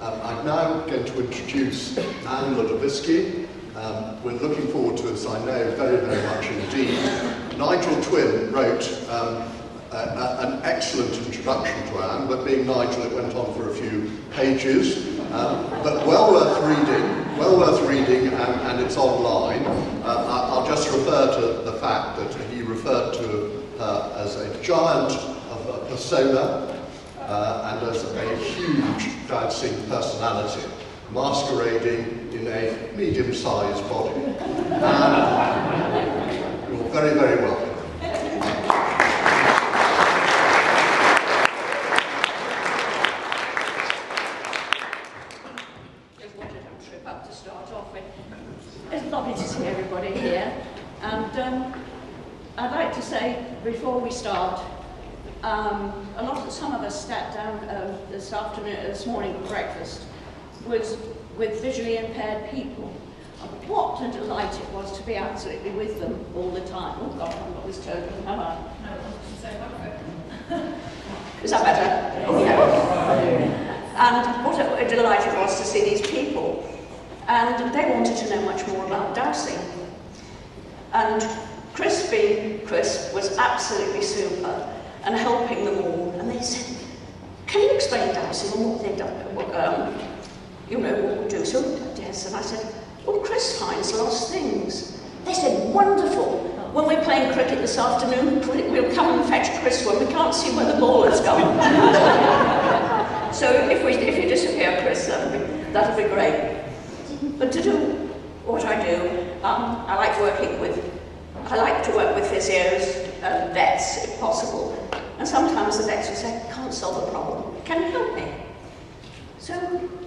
I'm now going to introduce Ann Lodygowski. We're looking forward to, as I know, very, very much indeed. Nigel Twyn wrote an excellent introduction to Ann, but being Nigel, it went on for a few pages. But well worth reading, and it's online. I'll just refer to the fact that he referred to her as a giant of a persona, and as a huge dancing personality, masquerading in a medium-sized body. You're very, very welcome. Just wanted a trip up to start off with. It's lovely to see everybody here, and I'd like to say before we start, some of us sat down this morning for breakfast was with visually impaired people. What a delight it was to be absolutely with them all the time. Oh God, I've got this token, have I? No, is that better? Oh, yeah. And what a delight it was to see these people. And they wanted to know much more about dowsing. And Chris was absolutely super and helping them all. And they said, can you explain dowsing and what they've done? What we do. So, yes, and I said, well, Chris finds lost things. They said, wonderful. When we're playing cricket this afternoon, we'll come and fetch Chris when we can't see where the ball has gone. So if you disappear, Chris, that'll be great. But to do what I do, I like to work with physios and vets, if possible. And sometimes the vets will say, can't solve a problem. Can you help me? So,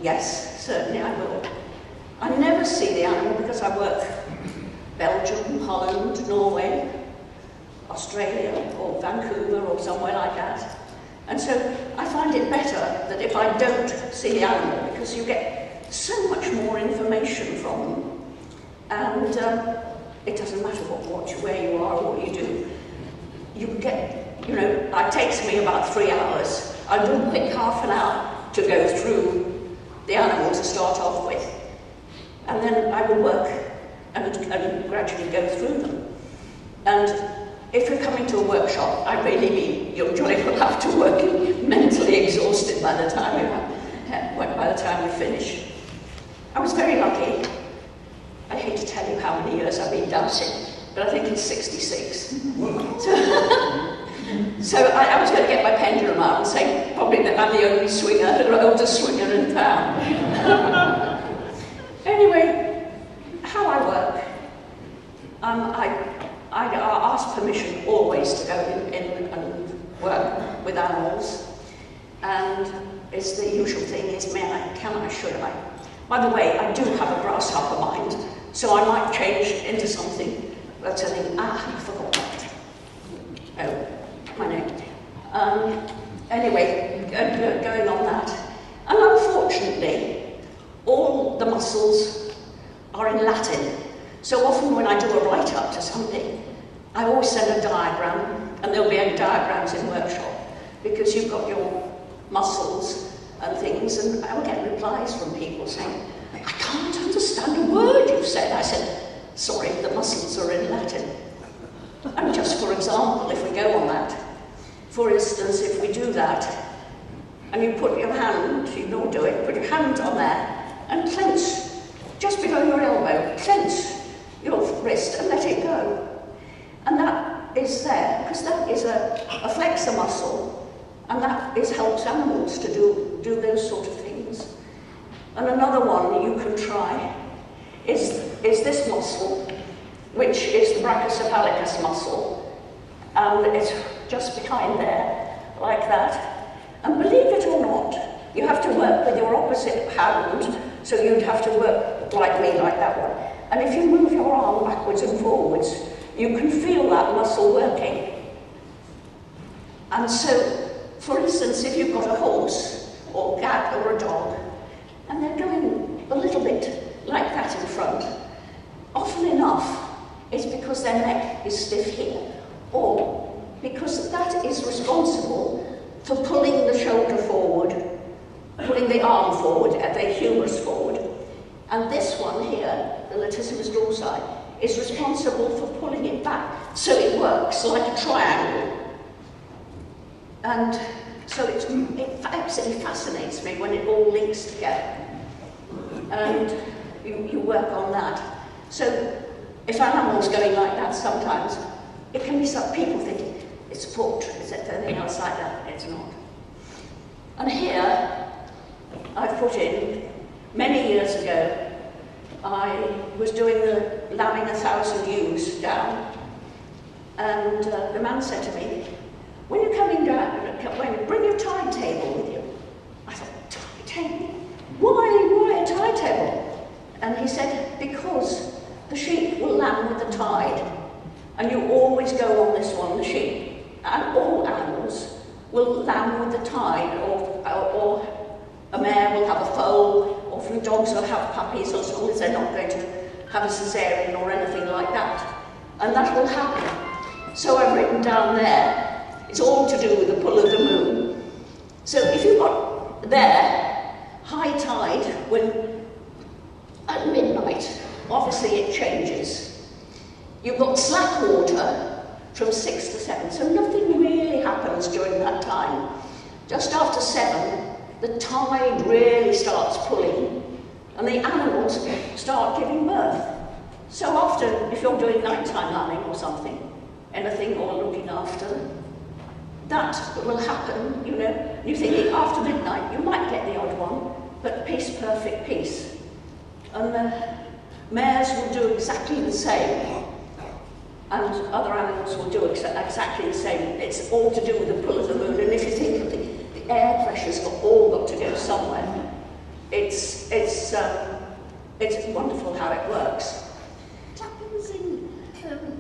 yes, certainly I will. I never see the animal because I work Belgium, Holland, Norway, Australia, or Vancouver, or somewhere like that. And so I find it better that if I don't see the animal, because you get so much more information from them. And it doesn't matter where you are or what you do. You can get, it takes me about 3 hours. I do a quick half an hour to go through the animal to start off with. And then I will work and gradually go through them. And if you're coming to a workshop, I really mean you're jolly well have to work mentally exhausted by the time we finish. I was very lucky. I hate to tell you how many years I've been dancing, but I think it's 66. So I was going to get my pendulum out and say probably that I'm the only swinger, the oldest swinger in town. Anyway, how I work, I ask permission always to go in and work with animals, and it's the usual thing is, may I, can I, should I? By the way, I do have a grasshopper mind, so I might change into something that's saying, I forgot that. Oh, my name. Anyway, going on that. And unfortunately, all the muscles are in Latin. So often when I do a write-up to something, I always send a diagram, and there'll be any diagrams in workshop, because you've got your muscles and things, and I'll get replies from people saying, I can't understand a word you've said. I said, sorry, the muscles are in Latin. And just for example, if we go on that, for instance, if we do that, and you put your hand, you don't do it, put your hand on there, and clench, just below your elbow, clench your wrist and let it go. And that is there, because that is a flexor muscle, and that helps animals to do those sort of things. And another one you can try is this muscle, which is the brachiocephalicus muscle, and it's just behind there, like that. And believe it or not, you have to work with your opposite hand, so you'd have to work like me, like that one. And if you move your arm backwards and forwards, you can feel that muscle working. And so, for instance, if you've got a horse, or a cat, or a dog, and they're going a little bit like that in front, often enough, it's because their neck is stiff here, or because that is responsible for pulling the shoulder forward, pulling pulling the arm forward, the humerus forward. And this one here, the latissimus dorsi, is responsible for pulling it back. So it works like a triangle. And so it absolutely fascinates me when it all links together. And you work on that. So if an animal's going like that sometimes, it can be some people thinking, it's a portrait, is it anything else like that? It's not. And here, I've put in, many years ago, I was doing the lambing 1,000 ewes down, and the man said to me, when you're coming down, bring your tide table with you. I thought, tide table? Why a tide table? And he said, because the sheep will lamb with the tide, and you always go on this one, the sheep, and all animals will lamb with the tide, or a mare will have a foal, or few dogs will have puppies, as long as they're not going to have a cesarean or anything like that. And that will happen. So I've written down there, it's all to do with the pull of the moon. So if you've got there, high tide, when at midnight, obviously it changes. You've got slack water from 6 to 7, so nothing really happens during that time. Just after 7, the tide really starts pulling, and the animals start giving birth. So after, if you're doing nighttime lambing or something, anything or looking after them, that will happen, you know. You think after midnight, you might get the odd one, but peace, perfect peace. And the mares will do exactly the same, and other animals will do exactly the same. It's all to do with the pull of the moon, and if you think of the air pressure's all got to go somewhere. It's wonderful how it works. What happens in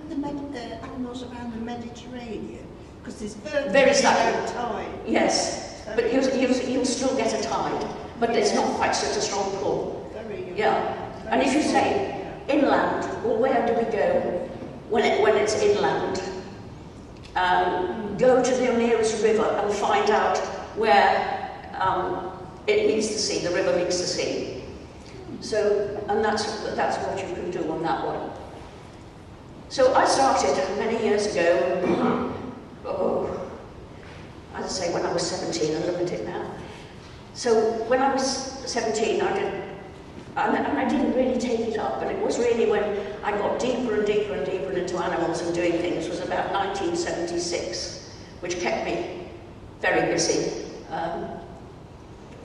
the animals around the Mediterranean? Because there's very low tide. Yes, so but you'll still get a tide, but it's not quite such a strong pull. And if you say inland, well, where do we go when it's inland? Go to the nearest river and find out where it meets the sea, the river meets the sea. So, and that's what you can do on that one. So I started many years ago, as I say, when I was 17, and look at it now. So when I was 17, I didn't really take it up, and it was really when I got deeper and deeper and deeper into animals and doing things, was about 1976, which kept me very busy.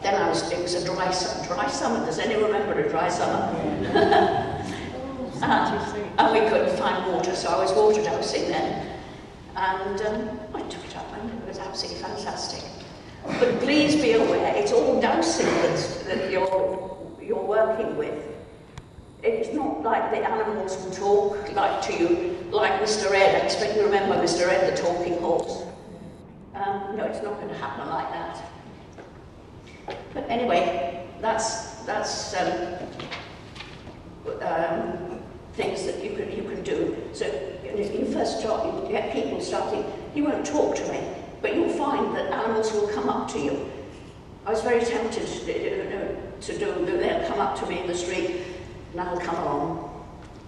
Then it was a dry summer. Does anyone remember a dry summer? And we couldn't find water, so I was water dosing then. And I took it up, and it was absolutely fantastic. But please be aware, it's all dosing that you're working with. It's not like the animals will talk like to you, like Mr. Ed. I expect you remember Mr. Ed, the talking horse. No, it's not going to happen like that. But anyway, that's things that you can do. So if you first start, you get people starting. He won't talk to me, but you'll find that animals will come up to you. I was very tempted to do. They'll come up to me in the street, and I'll come along,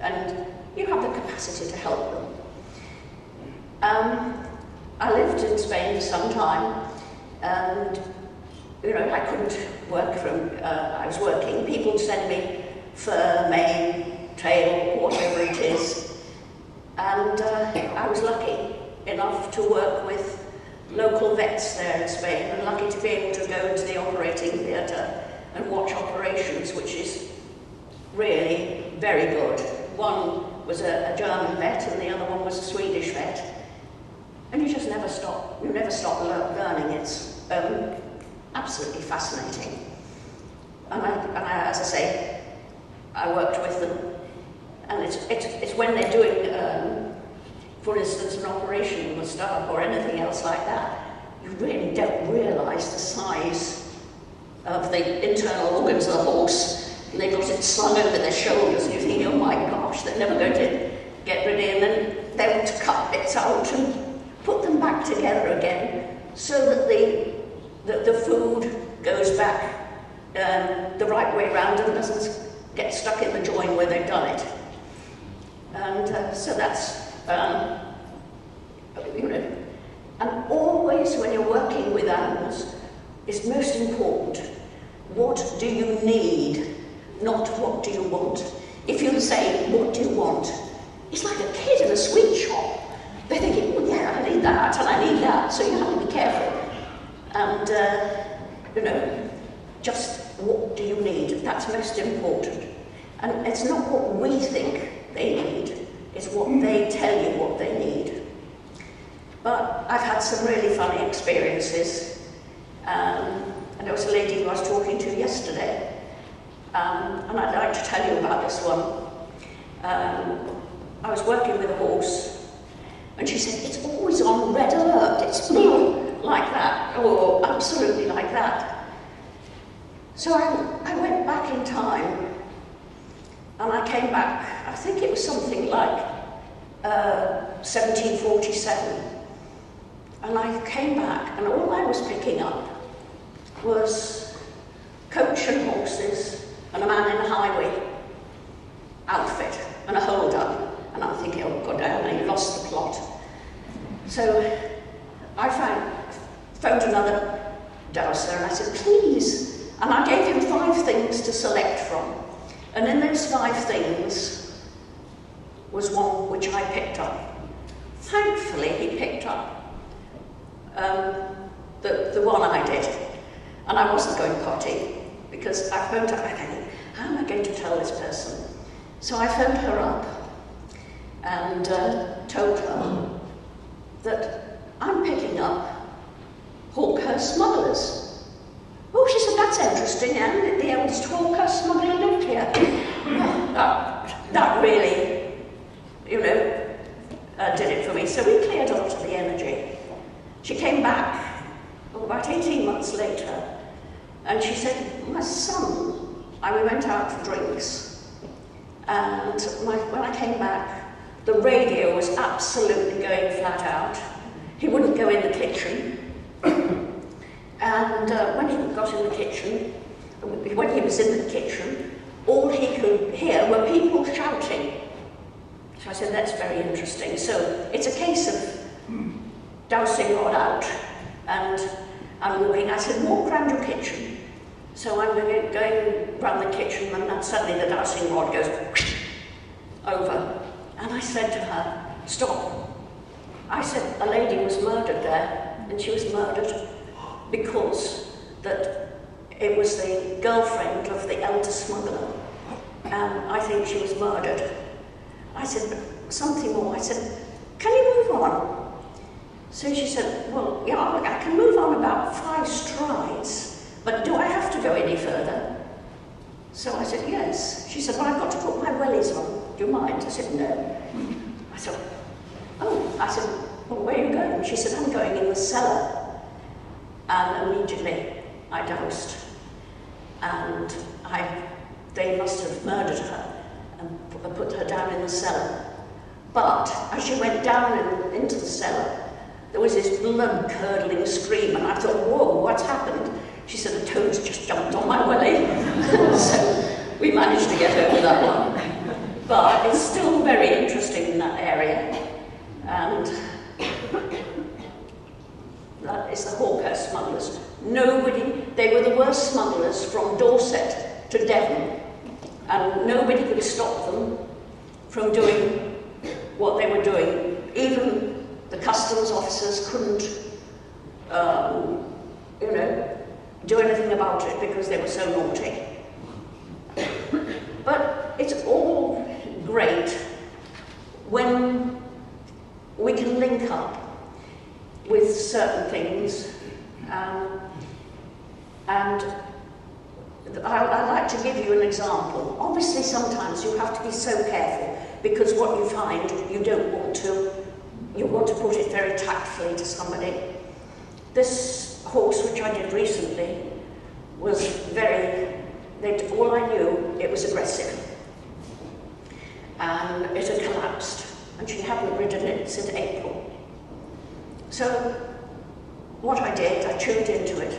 and you have the capacity to help them. I lived in Spain for some time, and I couldn't work from. I was working. People would send me fur, mane, tail, whatever it is, and I was lucky enough to work with local vets there in Spain, and lucky to be able to go into the operating theatre and watch operations, which is really very good. One was a German vet, and the other one was a Swedish vet. And you just never stop. You never stop learning. It's absolutely fascinating. And I, as I say, I worked with them. And it's when they're doing, for instance, an operation in the stomach or anything else like that, you really don't realise the size of the internal organs of the horse. And they've got it slung over their shoulders, and you think, oh my gosh, they're never going to get rid of it. And then they want to cut bits out and put them back together again, so that the food goes back the right way around and doesn't get stuck in the join where they've done it. And so that's, you know, and always when you're working with animals, it's most important, what do you need, not what do you want. If you say, what do you want? It's like a kid in a sweet shop. They're thinking, oh yeah, I need that and I need that, so you have to be careful. And, you know, just what do you need? That's most important. And it's not what we think they need, it's what they tell you what they need. But I've had some really funny experiences. And there was a lady who I was talking to yesterday, and I'd like to tell you about this one. I was working with a horse, and she said, it's always on red alert, it's like that, or absolutely like that. So I went back in time, and I came back, I think it was something like 1747. And I came back, and all I was picking up was coach and horses, and a man in a highway outfit, and a hold-up. And I'm thinking, oh God, I lost the plot. So I phoned another dowser, and I said, please. And I gave him 5 things to select from. And in those 5 things was one which I picked up. Thankfully, he picked up the one I did. And I wasn't going potty, because I phoned her, I think, how am I going to tell this person? So I phoned her up and told her that I'm picking up Hawkhurst smugglers. Oh, she said, that's interesting, and the eldest Hawkhurst smuggler lived here. Well, that really, you know, did it for me. So we cleared a lot of the energy. She came back about 18 months later, and she said, my son, we went out for drinks, and when I came back, the radio was absolutely going flat out. He wouldn't go in the kitchen, and when he got in the kitchen, when he was in the kitchen, all he could hear were people shouting. So I said, that's very interesting. So it's a case of dowsing rod out, and I'm walking. I said, walk round your kitchen. So I'm going round the kitchen, and then suddenly the dowsing rod goes over. And I said to her, stop. I said, a lady was murdered there, and she was murdered because that it was the girlfriend of the eldest smuggler, and I think she was murdered. I said, something more. I said, can you move on? So she said, well, yeah, I can move on about 5 strides, but do I have to go any further? So I said, yes. She said, well, I've got to put my wellies on. Do you mind? I said, no. I said, oh. I said, well, where are you going? She said, I'm going in the cellar. And immediately I doused. And they must have murdered her and put her down in the cellar. But as she went down into the cellar, there was this blood-curdling scream, and I thought, whoa, what's happened? She said, the toads just jumped on my welly. So we managed to get over that one. But it's still very interesting in that area. And that is the Hawkhurst smugglers. They were the worst smugglers from Dorset to Devon. And nobody could stop them from doing what they were doing. Even the customs officers couldn't, you know, do anything about it because they were so naughty. But it's all great when we can link up with certain things, and I'd like to give you an example. Obviously, sometimes you have to be so careful because what you find, you want to put it very tactfully to somebody. This horse, which I did recently, was all I knew, it was aggressive. And it had collapsed, and she hadn't ridden it since April. So what I did, I tuned into it,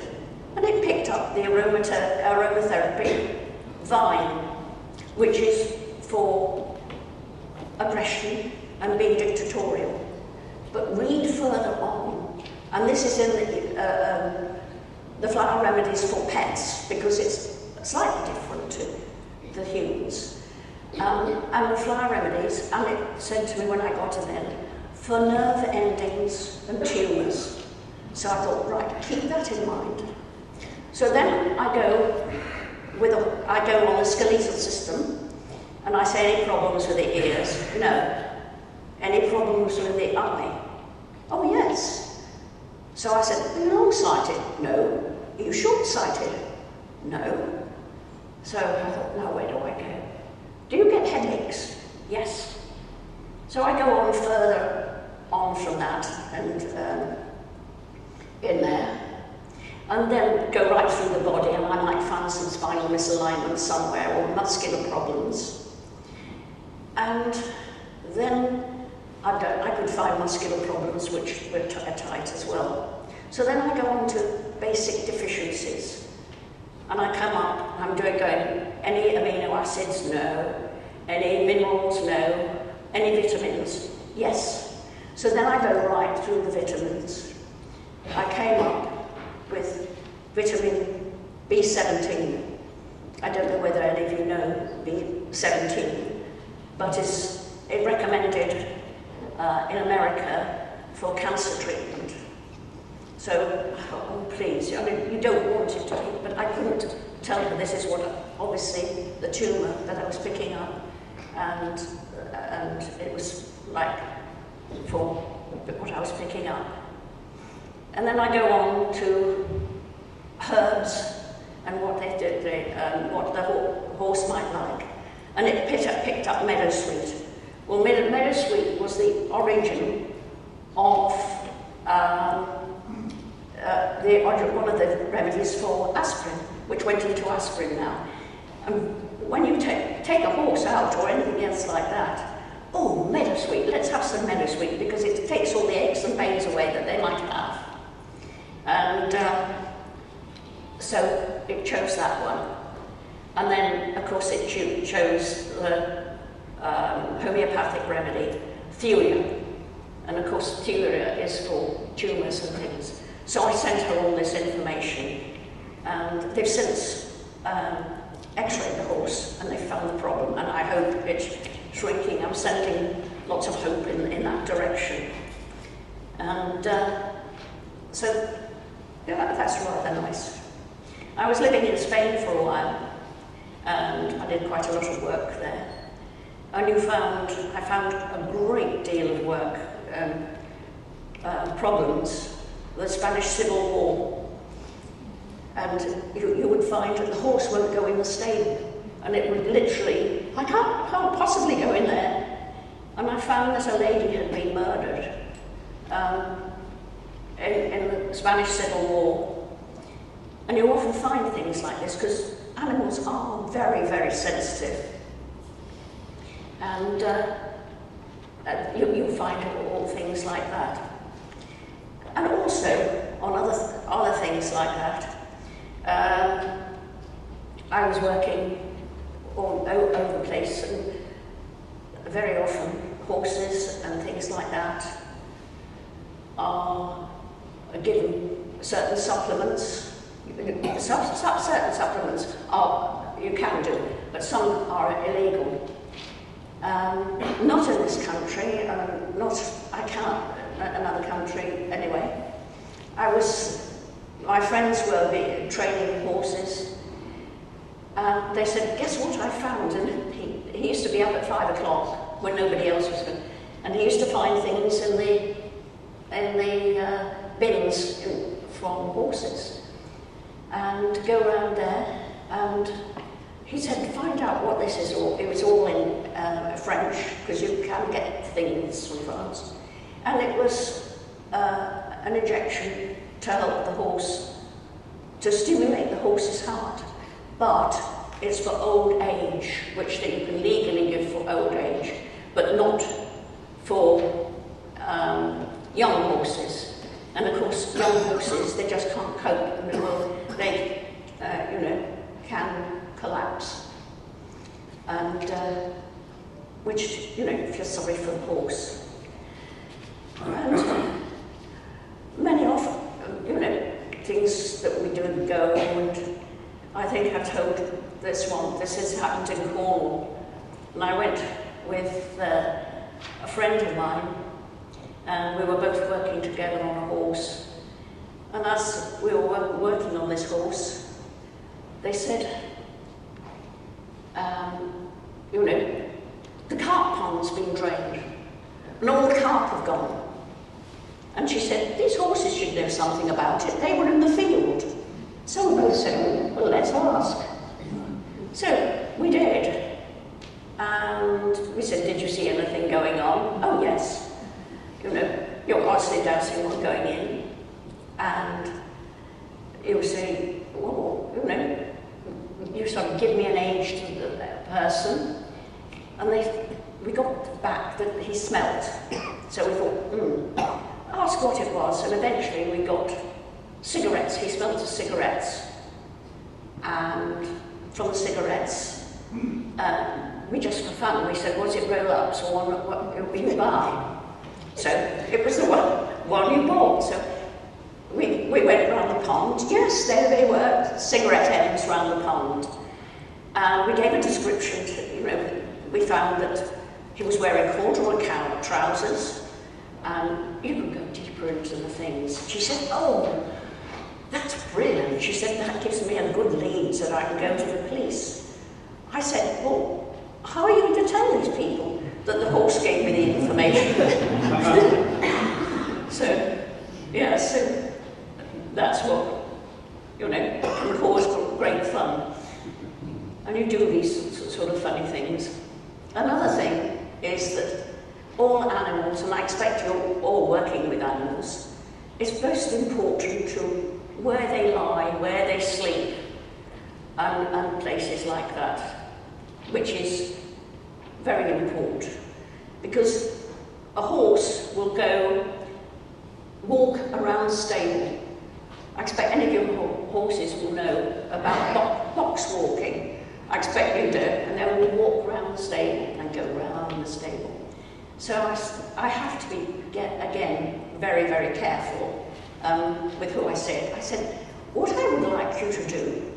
and it picked picked up the aromatherapy vine, which is for aggression and being dictatorial. But read further on, and this is in the flower remedies for pets, because it's slightly different to the humans. And the flower remedies, and it said to me when I got to them, for nerve endings and tumours. So I thought, right, keep that in mind. So then I go on the skeletal system, and I say, any problems with the ears? No. Any problems with the eye? Oh, yes. So I said, are you long-sighted? No. Are you short-sighted? No. So I thought, now where do I go? Do you get headaches? Yes. So I go on further on from that, and in there, and then go right through the body, and I might find some spinal misalignment somewhere, or muscular problems. And then I could find muscular problems which were tight as well. So then I go on to basic deficiencies. And I come up, I'm going, any amino acids? No. Any minerals? No. Any vitamins? Yes. So then I go right through the vitamins. I came up with vitamin B17. I don't know whether any of you know B17, but it's recommended in America for cancer treatment. So, oh please, I mean, you don't want it to be, but I couldn't tell her this is what, obviously, the tumour that I was picking up, and it was like for what I was picking up. And then I go on to herbs and what they did, what the horse might like. And it picked up meadowsweet. Well, meadowsweet was the origin of one of the remedies for aspirin, which went into aspirin now. And when you take a horse out or anything else like that, oh, meadowsweet, let's have some meadowsweet, because it takes all the aches and pains away that they might have. And so it chose that one. And then, of course, it chose the homeopathic remedy, Thierry. And of course, Thierry is for tumours and things. So I sent her all this information, and they've since x-rayed the horse, and they found the problem, and I hope it's shrinking. I'm sending lots of hope in that direction. And so, yeah, that's rather nice. I was living in Spain for a while, and I did quite a lot of work there. And I found a great deal of work, problems, the Spanish Civil War. And you would find that the horse won't go in the stable. And it would literally, I can't possibly go in there. And I found that a lady had been murdered in the Spanish Civil War. And you often find things like this because animals are very, very sensitive. And you find all things like that. And also, on other things like that, I was working all over the place, and very often horses and things like that are given certain supplements. Certain supplements you can do, but some are illegal. Not in this country, I can't, another country anyway. My friends were training horses, and they said, guess what I found? And he used to be up at 5 o'clock when nobody else was going, and he used to find things in the bins from horses, and go around there, and he said, find out what this is all. It was all in French, because you can get things from France. And it was an injection to help the horse, to stimulate the horse's heart. But it's for old age, which you can legally give for old age, but not for young horses. And of course, young horses, they just can't cope. They sorry for the horse. And many of, things that we do and go, and I think I've told this one. This has happened in Cornwall. And I went with a friend of mine, and we were both working together on a horse. And as we were working on this horse, they said, the carp pond's been drained, and all the carp have gone. And she said, these horses should know something about it. They were in the field. So we both said, well, let's ask. So we did. And we said, did you see anything going on? Oh, yes. You're obviously doubting what's going in. And he was saying, well, you sort of give me an age to the person. And we got back that he smelt. So we thought, ask what it was. And eventually we got cigarettes. He smelt of cigarettes. And from the cigarettes, we just for fun, we said, was it roll-ups or what you buy? So it was the one you bought. So we went around the pond. Yes, there they were, cigarette ends around the pond. And we gave a description to, we found that he was wearing corduroy trousers. And you can go deeper into the things. She said, oh, that's brilliant. She said, that gives me a good lead so that I can go to the police. I said, well, how are you going to tell these people that the horse gave me the information? So that's what, can cause great fun. And you do these sort of funny things. Another thing is that all animals, and I expect you're all working with animals, it's most important to where they lie, where they sleep, and places like that, which is very important. Because a horse will walk around the stable. I expect any of your horses will know about box walking. I expect you do, and they will walk around the stable and go around the stable. So I have to be, again, very, very careful with who I said. I said, what I would like you to do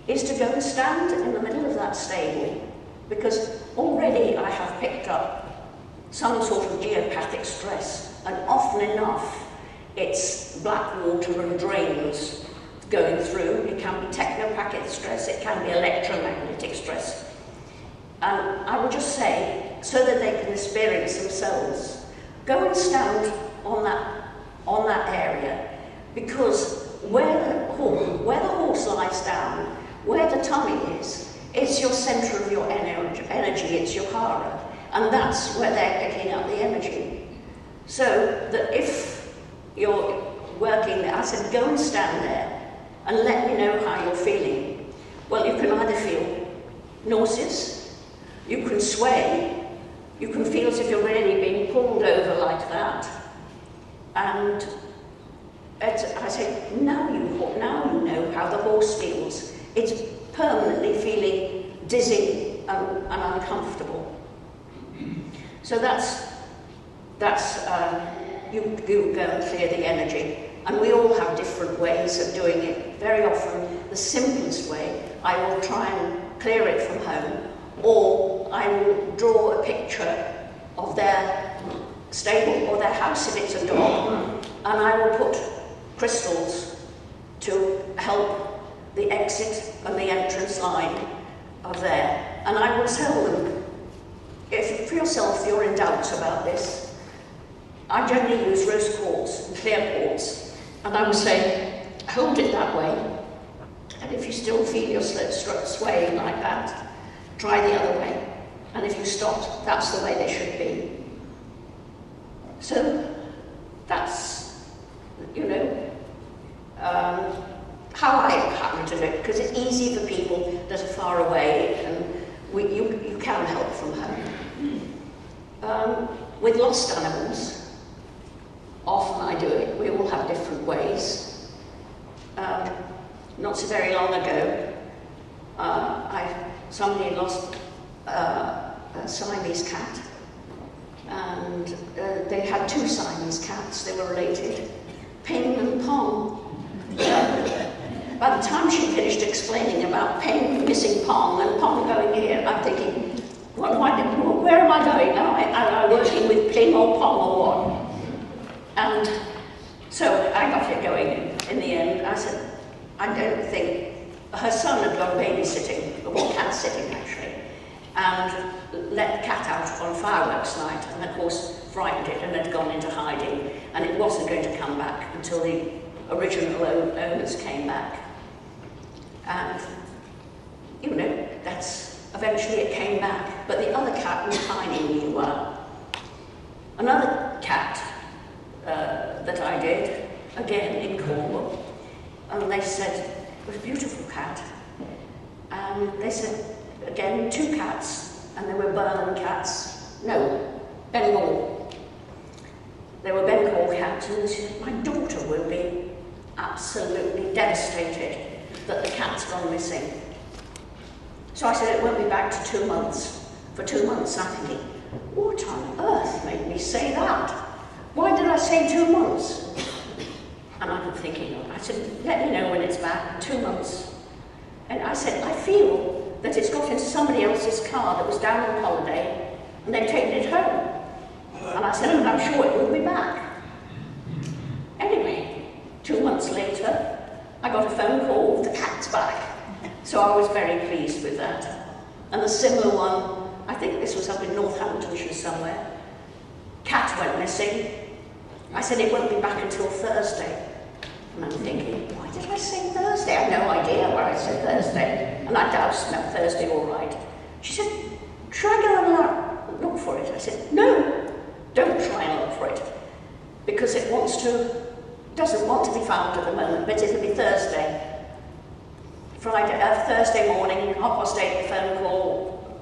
is to go and stand in the middle of that stable, because already I have picked up some sort of geopathic stress, and often enough it's black water and drains going through. It can be technopathic stress, it can be electromagnetic stress. And I would just say, so that they can experience themselves, go and stand on that area, because where the horse lies down, where the tummy is, it's your centre of your energy, it's your hara, and that's where they're picking up the energy. So that if you're working there, I said, go and stand there and let me know how you're feeling. Well, you can either feel nauseous, you can sway, you can feel as if you're really being pulled over like that. And I said, now you know how the horse feels. It's permanently feeling dizzy and uncomfortable. So you go and clear the energy. And we all have different ways of doing it. Very often, the simplest way, I will try and clear it from home, or I will draw a picture of their stable or their house if it's a dog, and I will put crystals to help the exit and the entrance line of there. And I will tell them, if for yourself you're in doubt about this, I generally use rose quartz and clear quartz, and I will say, hold it that way, and if you still feel your swaying like that, try the other way, and if you stop, that's the way they should be. So that's, how I happen to do it, because it's easy for people that are far away, and you can help from home. With lost animals, often I do it. We all have different ways. Not so very long ago, somebody lost a Siamese cat, And they had two Siamese cats, they were related, Ping and Pong. By the time she finished explaining about Ping missing Pong and Pong going here, I'm thinking, where am I going now? Am I working with Ping or Pong or what? And so I got it going in the end. I said, I don't think, her son had gone babysitting, or cat sitting actually, and let the cat out on fireworks night, and of course frightened it and had gone into hiding, and it wasn't going to come back until the original owners came back. And, you know, eventually it came back, but the other cat was hiding meanwhile. Another cat that I did, again in Cornwall, and they said, it was a beautiful cat, and they said, again, two cats, and they were Bengal cats, no, Bengal. They were Bengal cats, and they said, my daughter will be absolutely devastated that the cat's gone missing. So I said, it won't be back to 2 months. For 2 months, I'm thinking, what on earth made me say that? Why did I say 2 months? And I'm thinking, I said, let me know when it's back, 2 months. And I said, I feel that it's got into somebody else's car that was down on holiday, and they've taken it home. And I said, I'm sure it will be back. Anyway, 2 months later, I got a phone call, the cat's back. So I was very pleased with that. And a similar one, I think this was up in Northamptonshire somewhere, cat went missing. I said it won't be back until Thursday. And I'm thinking, why did I say Thursday? I have no idea why I said Thursday. And I doubted, no, Thursday all right. She said, try go and look for it. I said, no, don't try and look for it. Because it doesn't want to be found at the moment, but it'll be Thursday. Thursday morning, 8:30, the phone call.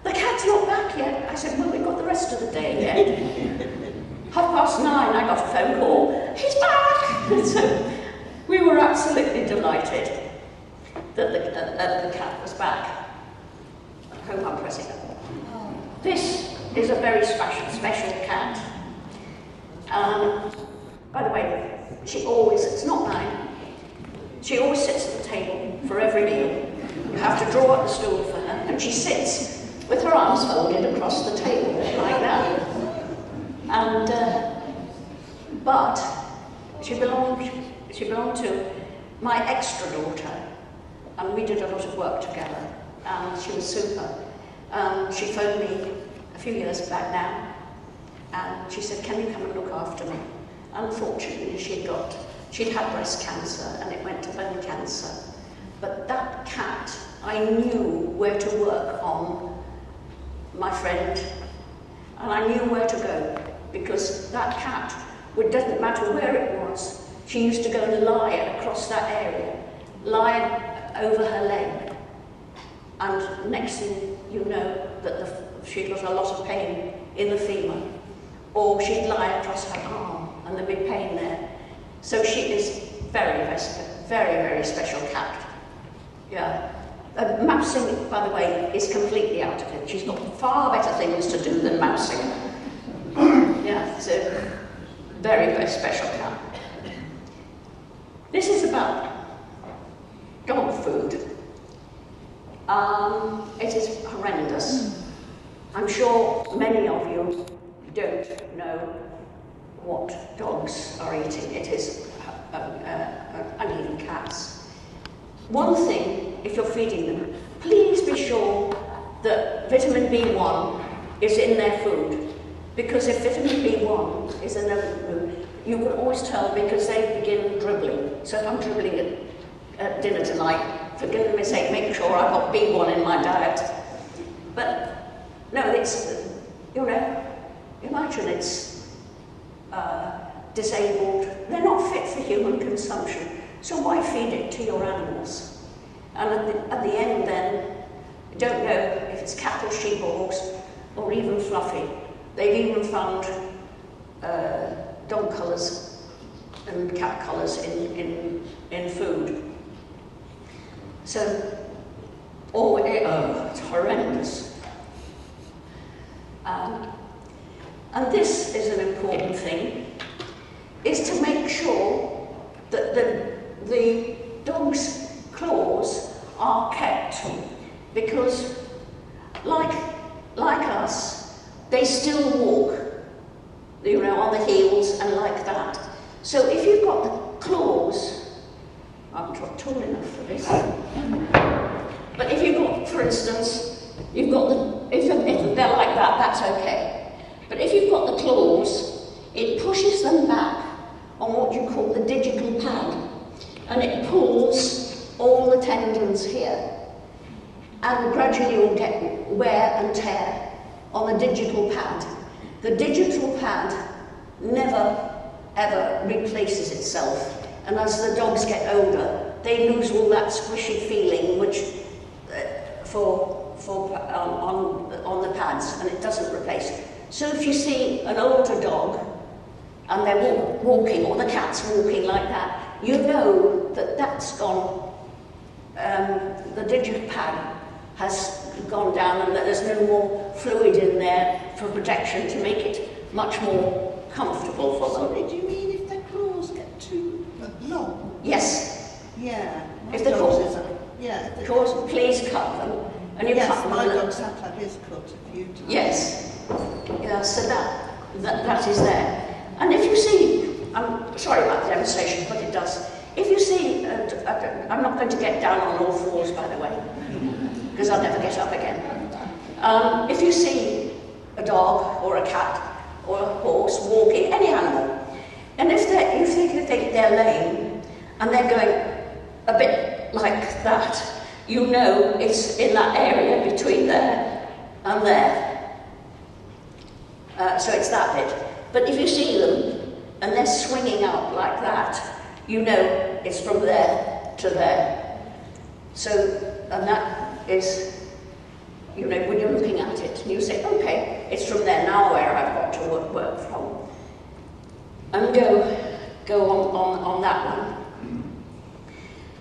The cat's not back yet. I said, well, we've got the rest of the day yet. 9:30, I got a phone call. He's back! So we were absolutely delighted that the cat was back. I hope I'm pressing it. This is a very special cat. By the way, it's not mine. She always sits at the table for every meal. You have to draw up the stool for her, and she sits with her arms folded across the table like that. And but she belonged to my extra daughter, and we did a lot of work together. And she was super. She phoned me a few years back now, and she said, "Can you come and look after me?" Unfortunately, she'd had breast cancer, and it went to bone cancer. But that cat, I knew where to work on my friend, and I knew where to go, because that cat, it doesn't matter where it was, she used to go and lie across that area, lie over her leg, and next thing you know, that she'd got a lot of pain in the femur, or she'd lie across her arm, and there'd be pain there. So she is very, very special cat. Yeah. Mousing, by the way, is completely out of it. She's got far better things to do than mousing. Yeah, it's a very special cat. This is about dog food. It is horrendous. I'm sure many of you don't know what dogs are eating. It is and even cats. One thing, if you're feeding them, please be sure that vitamin B1 is in their food, because if vitamin B1 is in their food, you can always tell, because they begin dribbling. So if I'm dribbling at dinner tonight, for goodness sake, make sure I've got B1 in my diet. But no, it's, you know, imagine it's disabled. They're not fit for human consumption. So why feed it to your animals? And at the end then, you don't know if it's cattle, sheep, or horse, or even fluffy. They've even found dog colours and cat colours in food. So, it's horrendous. and this is an important thing, is to make sure that the dog's claws are kept, because like us, they still walk, you know, on the heels and like that. So if you've got the claws, I'm not tall enough for this, but if you've got, for instance, you've got the, if they're like that, that's okay. But if you've got the claws, it pushes them back on what you call the digital pad, and it pulls all the tendons here, and gradually you'll get wear and tear on the digital pad. The digital pad never ever replaces itself, and as the dogs get older, they lose all that squishy feeling which on the pads, and it doesn't replace it. So if you see an older dog and they're walking, or the cat's walking like that, you know that that's gone, the digital pad has gone down and that there's no more fluid in there for protection to make it much more comfortable for them. Sorry, do you mean if their claws get too long? Yes. Yeah. If the claws, please cut them. And you cut them. My dog's had to have his cut a few times. Yes. Yeah, so that is there. And if you see, I'm sorry about the demonstration, but it does. If you see, I'm not going to get down on all fours, by the way, because I'll never get up again. If you see a dog or a cat or a horse walking, any animal, and if you think they're lame and they're going a bit like that, you know it's in that area between there and there. So it's that bit. But if you see them and they're swinging out like that, you know it's from there to there. So, and that is, you know, when you're looking at it, you say, okay, it's from there, now where I've got to work from. And go on that one.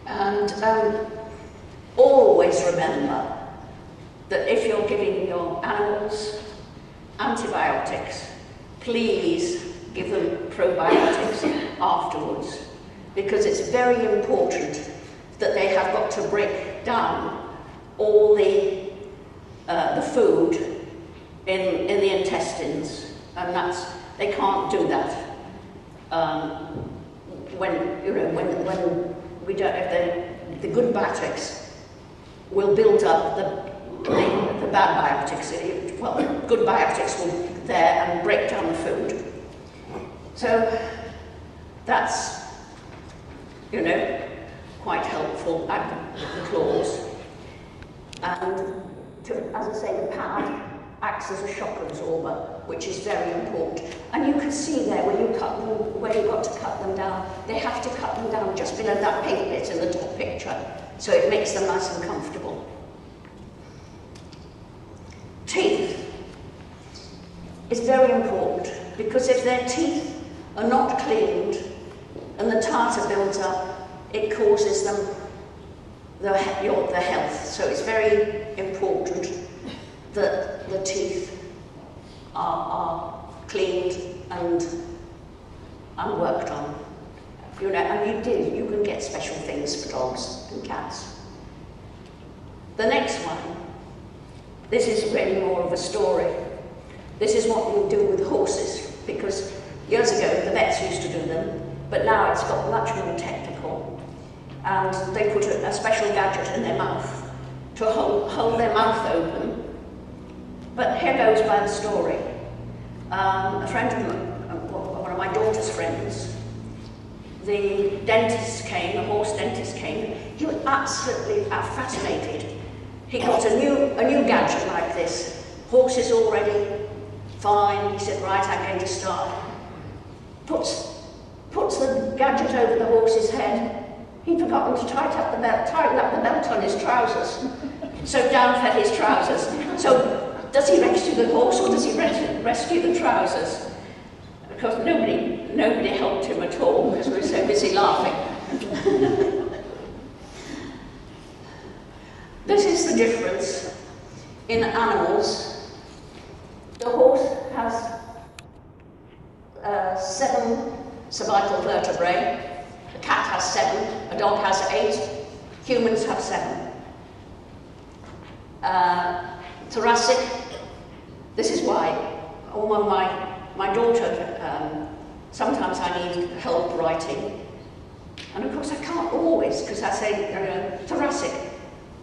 And always remember that if you're giving your animals antibiotics, please give them probiotics afterwards, because it's very important that they have got to break down all the food in the intestines, and they can't do that when we don't have the good biotics will build up the bad biotics. Well, good biotics will there and break down the food. So that's, you know, quite helpful, the claws. And as I say, the pad acts as a shock absorber, which is very important. And you can see there where you've got to cut them down, they have to cut them down just below that pink bit in the top picture, so it makes them nice and comfortable. Teeth is very important, because if their teeth are not cleaned and the tartar builds up, it causes them the health. So it's very important that the teeth are cleaned and worked on. You know, and you can get special things for dogs and cats. The next one, this is really more of a story. This is what you do with horses, because years ago the vets used to do them, but now it's got much more technical. And they put a special gadget in their mouth to hold their mouth open. But here goes by the story. A friend of mine, one of my daughter's friends, the dentist came, the horse dentist came. He was absolutely fascinated. He got a new gadget like this. Horse is all ready, fine. He said, right, I'm going to start. Puts the gadget over the horse's head. He'd forgotten to tighten up the belt on his trousers. So down fell his trousers. So does he rescue the horse or does he rescue the trousers? Because nobody helped him at all because we were so busy laughing. This is the difference in animals. The horse has Humans have 7. Thoracic, this is why, my daughter, sometimes I need help writing, and of course I can't always, because I say thoracic.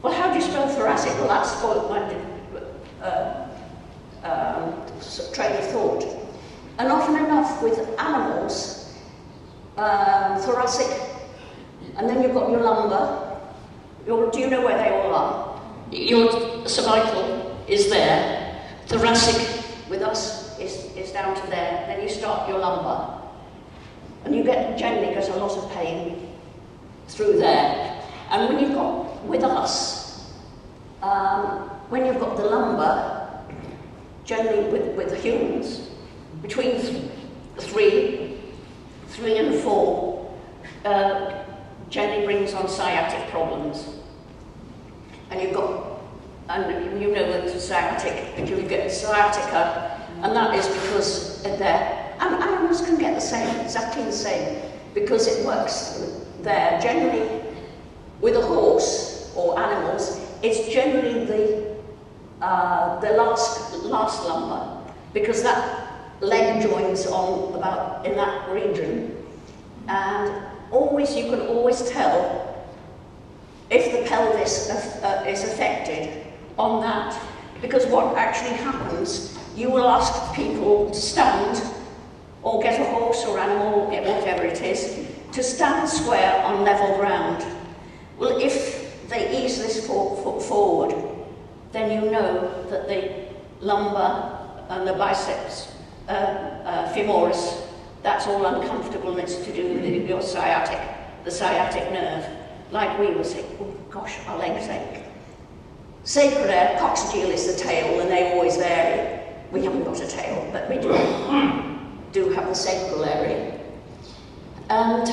Well, how do you spell thoracic? Well, that spoiled my train of thought. And often enough with animals, thoracic, and then you've got your lumbar. Do you know where they all are? Your cervical is there. Thoracic with us is down to there. Then you start your lumbar. And you generally get a lot of pain through there. And when you've got, with us, when you've got the lumbar, generally with the humans, between 3 and 4, generally brings on sciatic problems. And you know that sciatic, you get sciatica, and that is because they're, and animals can get the same, exactly the same, because it works there. Generally, with a horse or animals, it's generally the last lumbar, because that leg joins on about in that region, and you can always tell if the pelvis is affected on that, because what actually happens, you will ask people to stand or get a horse or animal, whatever it is, to stand square on level ground. Well, if they ease this foot forward, then you know that the lumbar and the biceps femoris, that's all uncomfortable, and it's to do with your the sciatic nerve. Like we would say, oh gosh, our legs ache. Sacral coccygeal is the tail, and they always vary. We haven't got a tail, but we do have the sacral area. And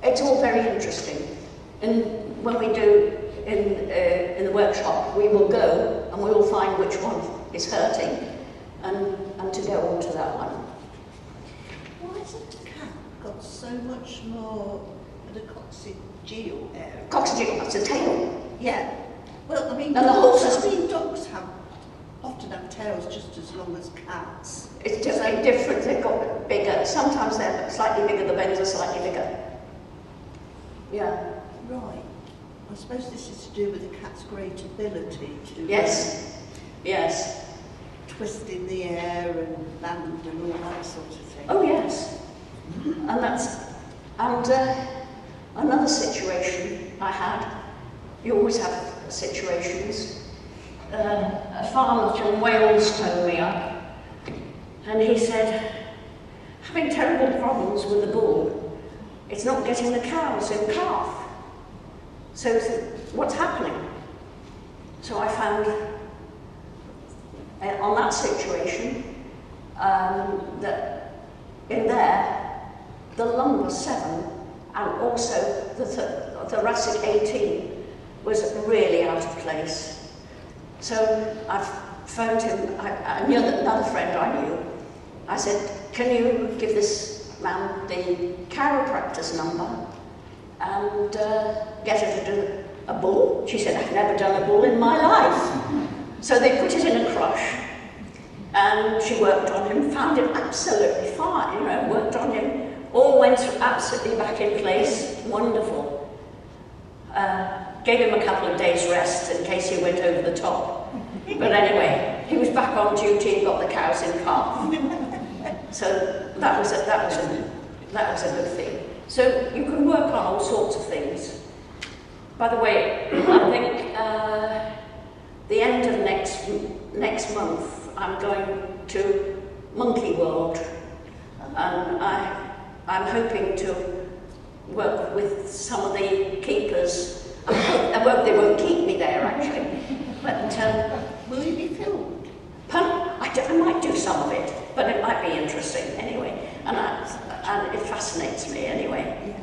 it's all very interesting. And when we do in the workshop, we will go and we will find which one is hurting, and to go on to that one. Why has a cat got so much more of the coccygeal area? Coccygeal, that's a tail. Yeah. Well, I mean, dogs often have tails just as long as cats. It's different. They've got bigger. Sometimes they're slightly bigger. The bends are slightly bigger. Yeah. Right. I suppose this is to do with the cat's great ability to yes, twist in the air and land and all that sort of thing. Oh yes, and another situation I had. You always have situations. A farmer from Wales phoned me up, and he said, having terrible problems with the bull. It's not getting the cows in calf. So what's happening? So I found on that situation that in there, the lumbar 7 and also the thoracic 18 was really out of place. So I phoned him. I knew that another friend I knew. I said, can you give this man the chiropractor's number and get her to do a bull? She said, I've never done a bull in my life. So they put it in a crush, and she worked on him, found it absolutely fine, worked on him, all went absolutely back in place, wonderful. Gave him a couple of days rest in case he went over the top. But anyway, he was back on duty and got the cows in calf. So that was a good thing. So you can work on all sorts of things. By the way, I think the end of next month I'm going to Monkey World, and I'm hoping to work with some of the keepers. I hope they won't keep me there actually. But will you be filmed? I might do some of it, but it might be interesting anyway, and it fascinates me anyway.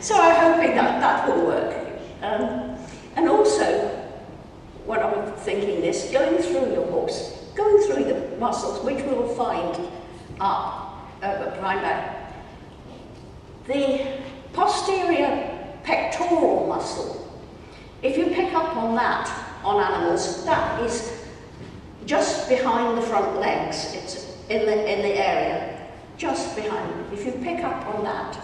So I'm hoping that will work. And also, what I'm thinking is going through your horse, going through the muscles, which we will find up, the posterior pectoral muscle, if you pick up on that on animals, that is just behind the front legs. It's in the area, just behind. If you pick up on that,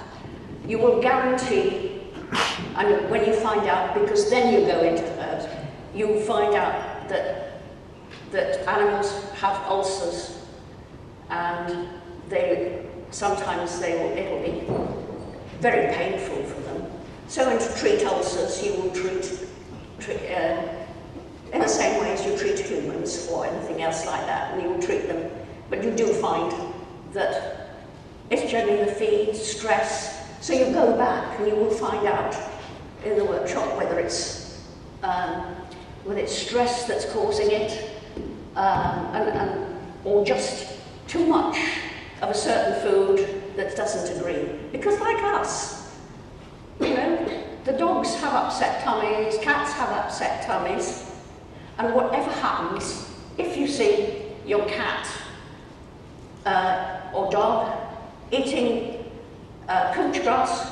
you will guarantee, and when you find out, because then you go into herbs, you'll find out that animals have ulcers, and sometimes it'll be very painful for them. So, and to treat ulcers, you will treat in the same way as you treat humans or anything else like that, and you will treat them. But you do find that it's generally the feed, stress. So you go back and you will find out in the workshop whether it's stress that's causing it, or just too much of a certain food that doesn't agree. Because like us, you know, the dogs have upset tummies, cats have upset tummies, and whatever happens, if you see your cat or dog eating couch grass,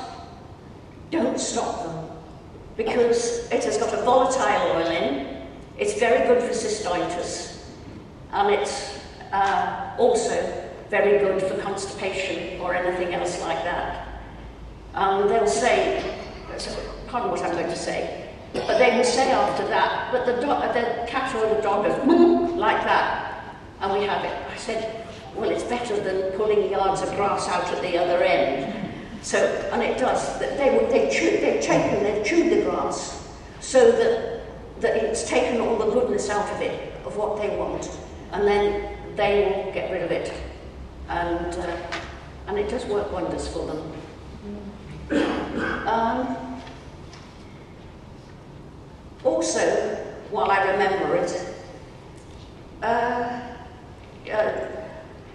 don't stop them, because it has got a volatile oil in. It's very good for cystitis, and it's also very good for constipation or anything else like that. They'll say, pardon what I'm going to say, but they will say after that, but the cat or the dog goes like that, and we have it. I said, well, it's better than pulling yards of grass out at the other end. So, and it does. They've chewed the grass, so that it's taken all the goodness out of it, of what they want, and then they will get rid of it, and it does work wonders for them. Also, while I remember it,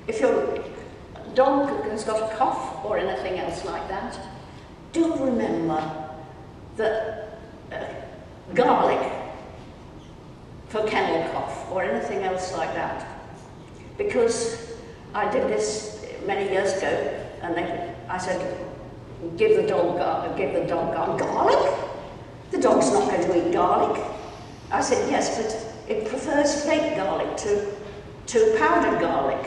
if your dog has got a cough or anything else like that, do remember that garlic for kennel cough or anything else like that, because I did this many years ago, and I said, give the dog garlic. The dog's not going to eat garlic. I said, yes, but it prefers flake garlic to powdered garlic.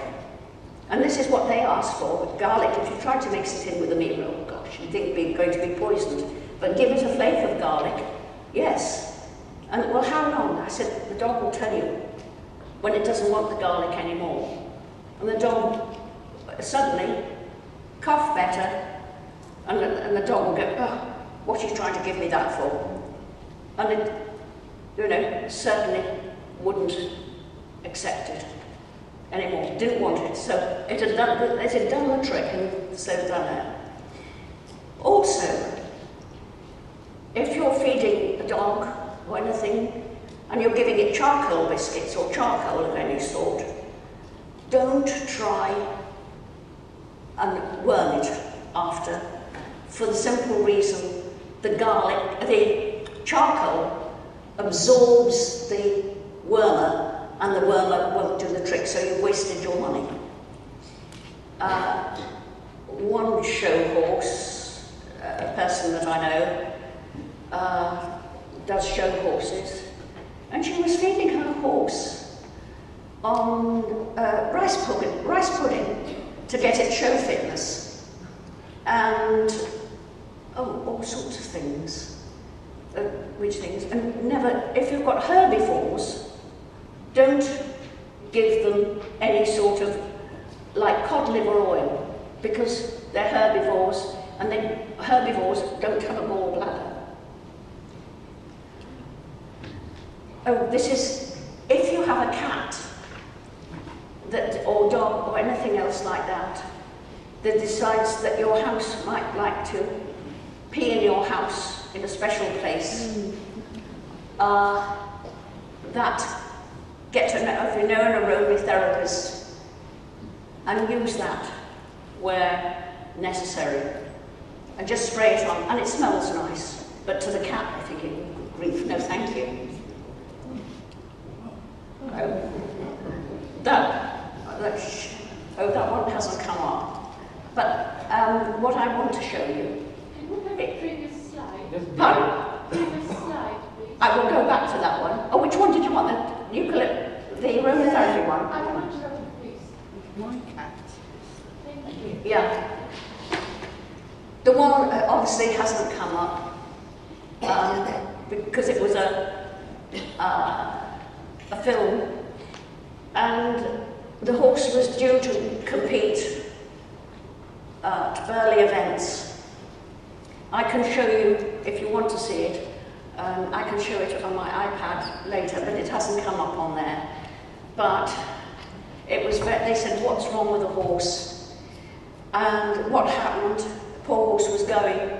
And this is what they asked for, garlic. If you tried to mix it in with a meat roll, gosh, you'd think it'd be going to be poisoned. But give it a flake of garlic, yes. And, well, how long? I said, the dog will tell you when it doesn't want the garlic anymore. And the dog suddenly cough better, and the dog will go, oh, what are you trying to give me that for? And it, you know, certainly wouldn't accept it anymore, didn't want it. So it had done the trick, and so done it. Also, if you're feeding a dog or anything, and you're giving it charcoal biscuits or charcoal of any sort, don't try and worm it after, for the simple reason the charcoal absorbs the wormer, and the wormer won't do the trick, so you've wasted your money. One show horse, a person that I know, does show horses, and she was feeding her horse on rice pudding to get it show fitness, and all sorts of things, and never, if you've got herbivores, don't give them any sort of, like cod liver oil, because they're herbivores, and herbivores don't have a gallbladder. Oh, this is, if you have a cat, or dog, or anything else like that decides that your house might like to pee in your house in a special place, get to know, if you know an aromatherapist, and use that where necessary, and just spray it on, and it smells nice. But to the cat, I think it would grief, no thank you. That one hasn't come up. But what I want to show you. Can we have a previous slide? Pardon? Previous slide, please. I will go back to that one. Oh, which one did you want? The aromatherapy one? I want to have a please. One cat. Thank you. Yeah. The one obviously hasn't come up because it was a film, and the horse was due to compete at Burley events. I can show you, if you want to see it, I can show it on my iPad later, but it hasn't come up on there. But it was, they said, what's wrong with the horse? And what happened, the poor horse was going,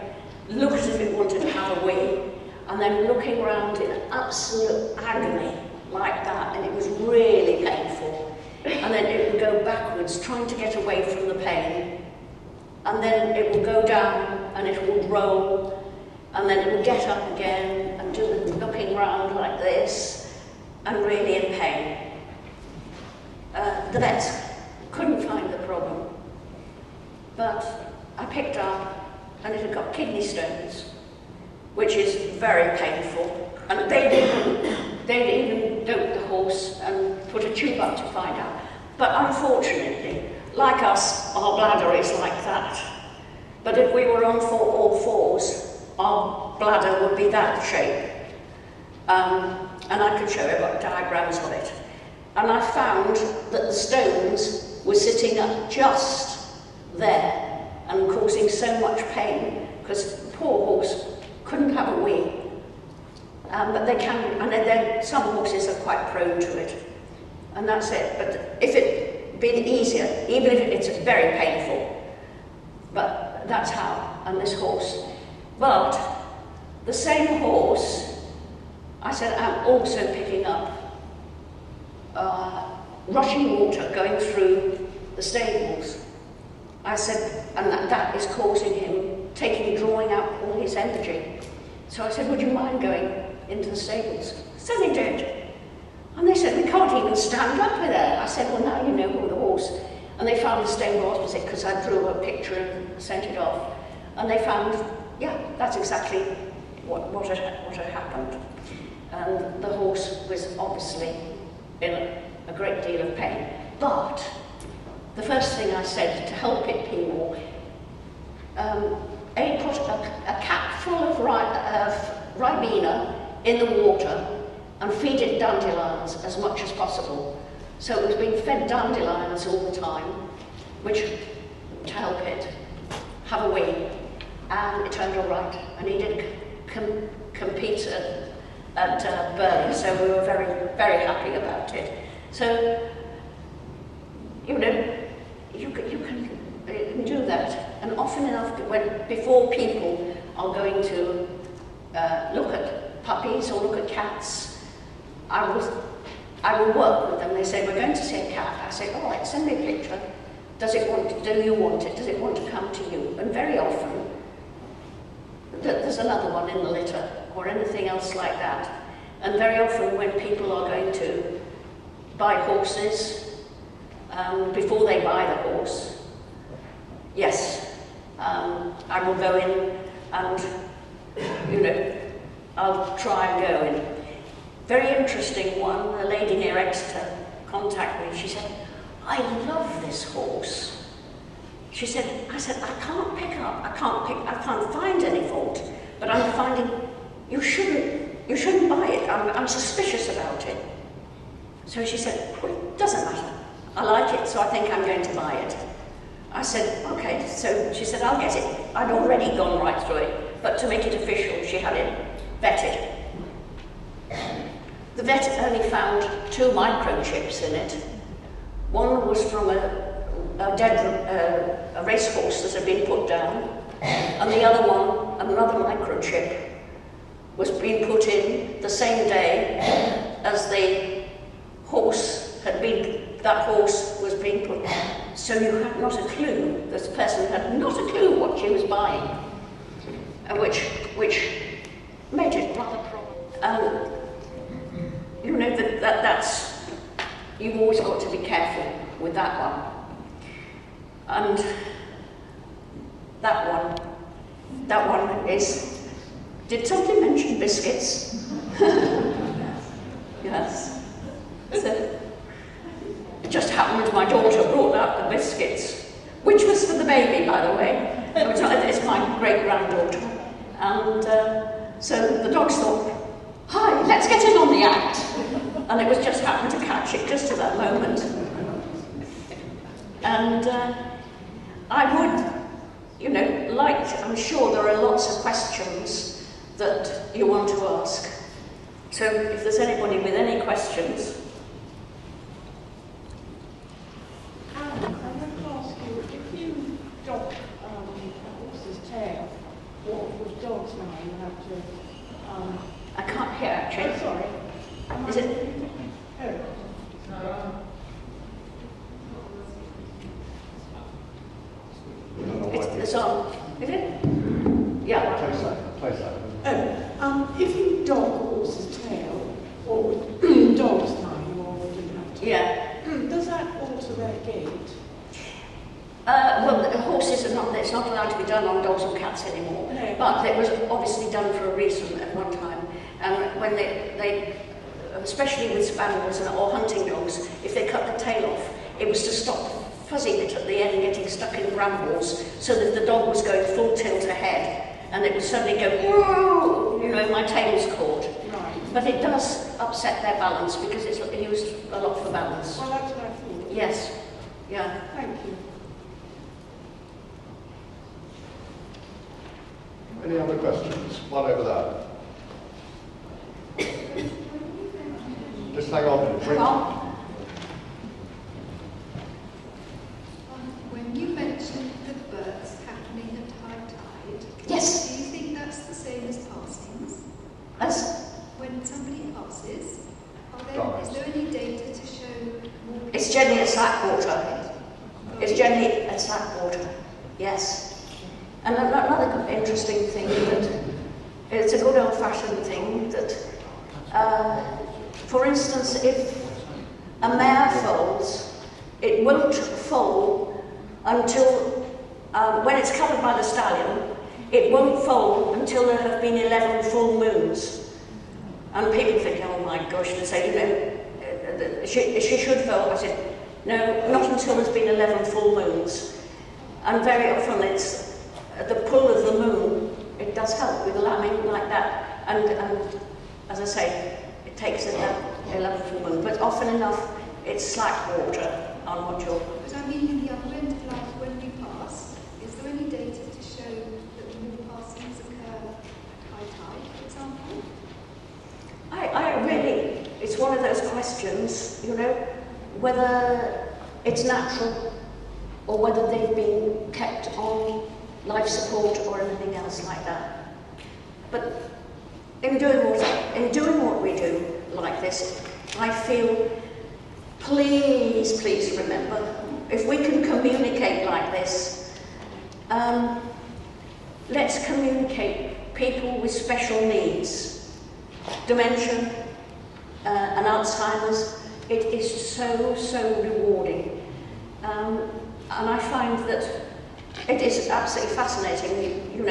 looked as if it wanted to have a wee, and then looking around in absolute agony like that, and it was really painful. And then it would go backwards, trying to get away from the pain, and then it would go down and it would roll, and then it would get up again and do the looking round like this, and really in pain. The vet couldn't find the problem, but I picked up and it had got kidney stones, which is very painful, and they'd even dope the horse and put a tube up to find out. But unfortunately, like us, our bladder is like that. But if we were on all fours, our bladder would be that shape. And I could show you what diagrams of it. And I found that the stones were sitting up just there and causing so much pain, because the poor horse couldn't have a wee. But they can, and then some horses are quite prone to it. And that's it. But if it'd been easier, even if it's very painful, but that's how, and this horse. But the same horse, I said, I'm also picking up rushing water going through the stables. I said, and that is causing him, drawing out all his energy. So I said, would you mind going into the stables? So they did. And they said, we can't even stand up with her. I said, well, now you know who the horse. And they found the stable opposite, because I drew a picture and sent it off. And they found, yeah, that's exactly what had happened. And the horse was obviously in a great deal of pain. But the first thing I said to help it pee more, put a cap full of Ribena in the water and feed it dandelions as much as possible. So it was being fed dandelions all the time, which to help it have a wee. And it turned all right. And he did compete at Burley, so we were very, very happy about it. So, you know, you can do that. And often enough, before people are going to look at puppies or look at cats, I will work with them. They say, we're going to see a cat. I say, all right, send me a picture. Do you want it? Does it want to come to you? And very often, there's another one in the litter, or anything else like that. And very often when people are going to buy horses, before they buy the horse, yes, I will go in and, you know, I'll try and go in. Very interesting one, a lady near Exeter contacted me. She said, I love this horse. She said, I said, I can't find any fault, but I'm finding you shouldn't buy it. I'm suspicious about it. So she said, well, it doesn't matter. I like it, so I think I'm going to buy it. I said, okay. So she said, I'll get it. I'd already gone right through it, but to make it official, she had it vetted. The vet only found 2 microchips in it. One was from a racehorse that had been put down, and the other one, another microchip, was being put in the same day as the horse that horse was being put in. So you had not a clue, this person had not a clue what she was buying, which made it rather problem. You know, that's, you've always got to be careful with that one. And That one is, did somebody mention biscuits? Yes. So, it just happened my daughter brought out the biscuits, which was for the baby, by the way. It's my great-granddaughter. And so the dogs thought, hi, let's get in on the act. And it was just happened to catch it just at that moment. And I would, I'm sure there are lots of questions that you want to ask. So if there's anybody with any questions. I'd like to ask you, if you drop a horse's tail, what would dogs know? You have to... I can't hear actually. Oh, sorry. Is it? It's on. Is it? Yeah. Place that. If you dog a horse's tail, what would dogs know? Or would you have to... Yeah. Does that alter their gait? Well, the horses are not, it's not allowed to be done on dogs or cats anymore. No. But it was obviously done for a reason at one time. And when they especially with spaniels or hunting dogs, if they cut the tail off, it was to stop fuzzy bit at the end getting stuck in brambles, so that the dog was going full tilt ahead, and it would suddenly go, whoa, my tail's caught. Right. But it does upset their balance because it's used a lot for balance. Well, that's what I thought. Yes. Yeah. Thank you. Any other questions? One over there. Just hang on. Well, when you mentioned the births happening at high tide, yes. do you think that's the same as passings? That's, When somebody passes, is there any data to show more people? it's generally a slack water. It's generally a slack water. Yes. And another interesting thing that it's a good old-fashioned thing that, for instance, if a mare foals, it won't foal until, when it's covered by the stallion, it won't foal until there have been 11 full moons. And people think, oh my gosh, they say, she should foal. I said, no, not until there's been 11 full moons. And very often it's the pull of the moon, it does help with lambing like that. And as I say, it takes 11 full moon, but often enough it's slack water on what you're... But I mean in the other end of life when we pass, is there any data to show that more passings occur at high tide, for example? I really, it's one of those questions, whether it's natural or whether they've been kept on life support or anything else like that. But in doing what we do like this, I feel, please remember, if we can communicate like this, let's communicate people with special needs, dementia and Alzheimer's. It is so rewarding, and I find that it is absolutely fascinating,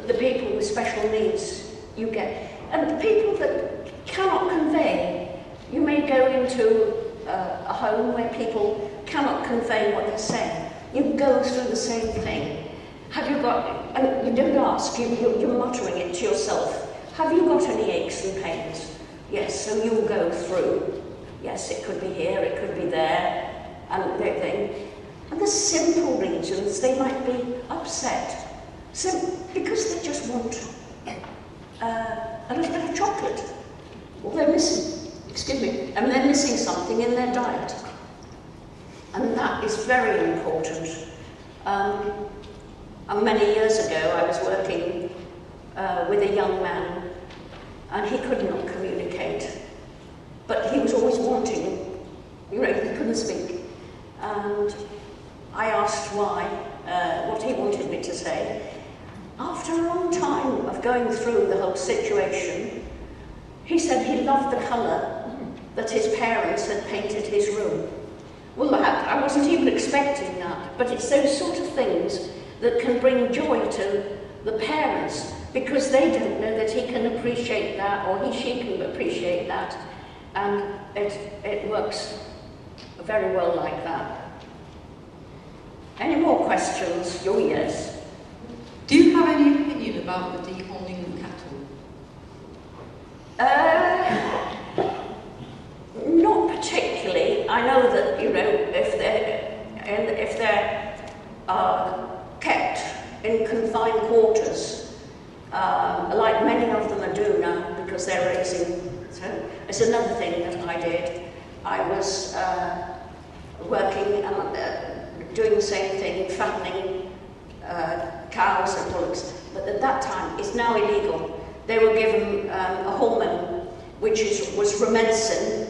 the people with special needs you get. And the people that cannot convey, you may go into a home where people cannot convey what they're saying. You go through the same thing. Have you got, and you don't ask, you're muttering it to yourself. Have you got any aches and pains? Yes, so you'll go through. Yes, it could be here, it could be there, and everything. And the simple reasons they might be upset, because they just want a little bit of chocolate, or they're missing, and they're missing something in their diet. And that is very important. And many years ago I was working with a young man, and he could not communicate, but he was always wanting, he couldn't speak. And I asked why, what he wanted me to say. After a long time of going through the whole situation, he said he loved the colour that his parents had painted his room. Well, I wasn't even expecting that, but it's those sort of things that can bring joy to the parents, because they don't know that he can appreciate that, or she can appreciate that, and it works very well like that. Any more questions? Oh, yes. Do you have any opinion about the dehorning of cattle? Not particularly. I know that, you know, if they're kept in confined quarters, like many of them are do now, because they're raising. So it's another thing that I did. I was working and doing the same thing, fattening cows and bullocks, but at that time it's now illegal. They were given a hormone, which was romensin,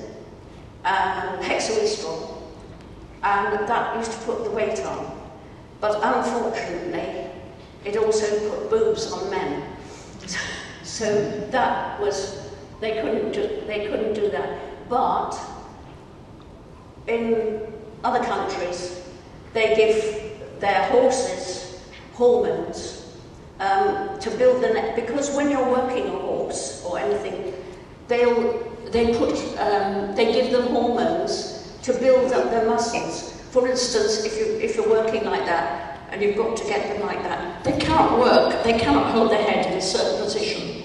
hexaestrol, and that used to put the weight on. But unfortunately, it also put boobs on men. So that was, they couldn't do that. But in other countries, they give their horses hormones to build the neck, because when you're working a horse or anything, they give them hormones to build up their muscles. For instance, if you're working like that and you've got to get them like that, they can't work, they cannot hold their head in a certain position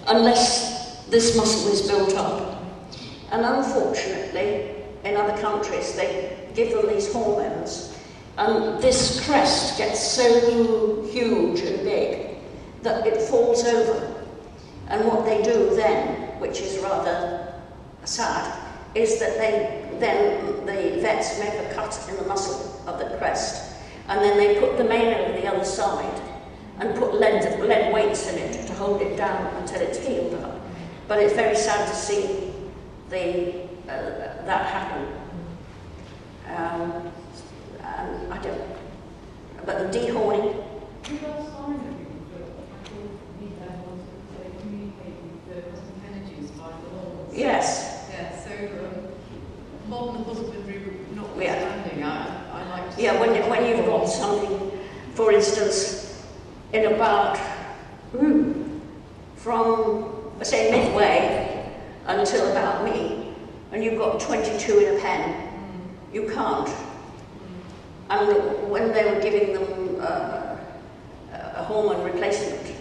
unless this muscle is built up. And unfortunately, in other countries, they give them these hormones, and this crest gets so huge and big that it falls over. And what they do then, which is rather sad, is that the vets make a cut in the muscle of the crest, and then they put the mane over the other side and put lead weights in it to hold it down until it's healed up. But it's very sad to see that happen. And I don't. But the dehorning. Yes. Yeah. So modern husbandry notwithstanding, I like to. Yeah. When you've got something, for instance, in about from say midway until about me, and you've got 22 in a pen, you can't. And when they were giving them a hormone replacement,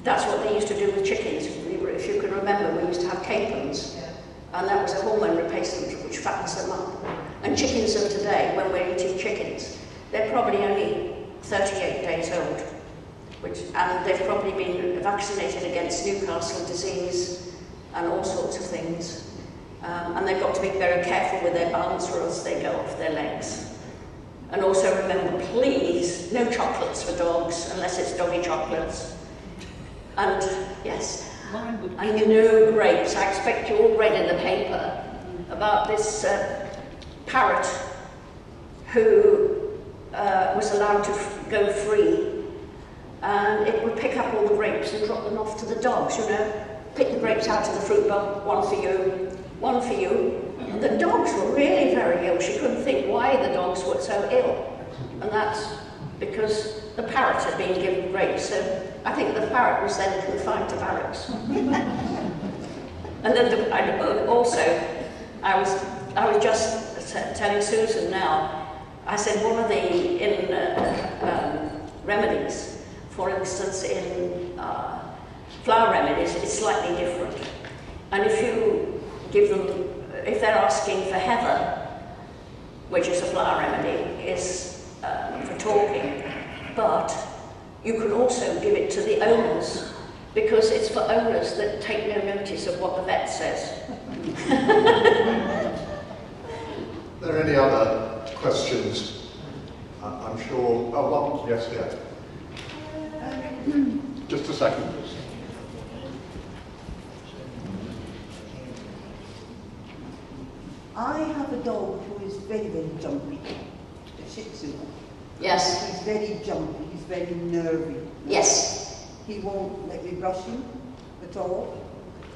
that's what they used to do with chickens. If you can remember, we used to have capons, and that was a hormone replacement which fattens them up. And chickens of today, when we're eating chickens, they're probably only 38 days old, and they've probably been vaccinated against Newcastle disease and all sorts of things. And they've got to be very careful with their balance, or else they go off their legs. And also remember, please, no chocolates for dogs, unless it's doggy chocolates. And, yes, and you know grapes. I expect you all read in the paper about this parrot who was allowed to go free, and it would pick up all the grapes and drop them off to the dogs, you know. Pick the grapes out of the fruit bowl, one for you, one for you. And the dogs were really very ill. She couldn't think why the dogs were so ill. And that's because the parrot had been given grapes. So I think the parrot was then confined to barracks. And then I was just telling Susan now, I said one of the remedies, for instance, in flower remedies, it's slightly different. And if you give them, if they're asking for heather, which is a flower remedy, is for talking, but you can also give it to the owners, because it's for owners that take no notice of what the vet says. Are there any other questions? I'm sure. Oh, one. Yes, yeah. Just a second, please. I have a dog who is very, very jumpy, a Shih Tzu. Yes. He's very jumpy, he's very nervy. Yes. He won't let me brush him at all.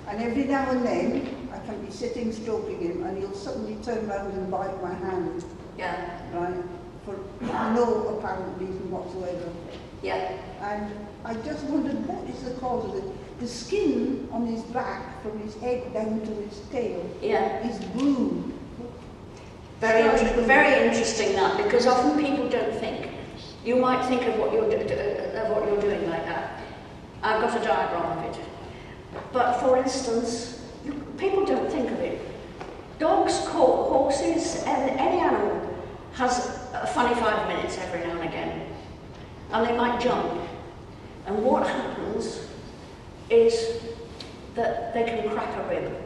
And every now and then, I can be sitting stroking him, and he'll suddenly turn around and bite my hand. Yeah. Right? for no apparent reason whatsoever. Yeah. And I just wondered what is the cause of it. The skin on his back, from his head down to his tail, is blue. Very interesting that, because often people don't think. You might think of what you're doing like that. I've got a diagram of it. But for instance, people don't think of it. Dogs, horses, and any animal has a funny 5 minutes every now and again. And they might jump. And what happens is that they can crack a rib.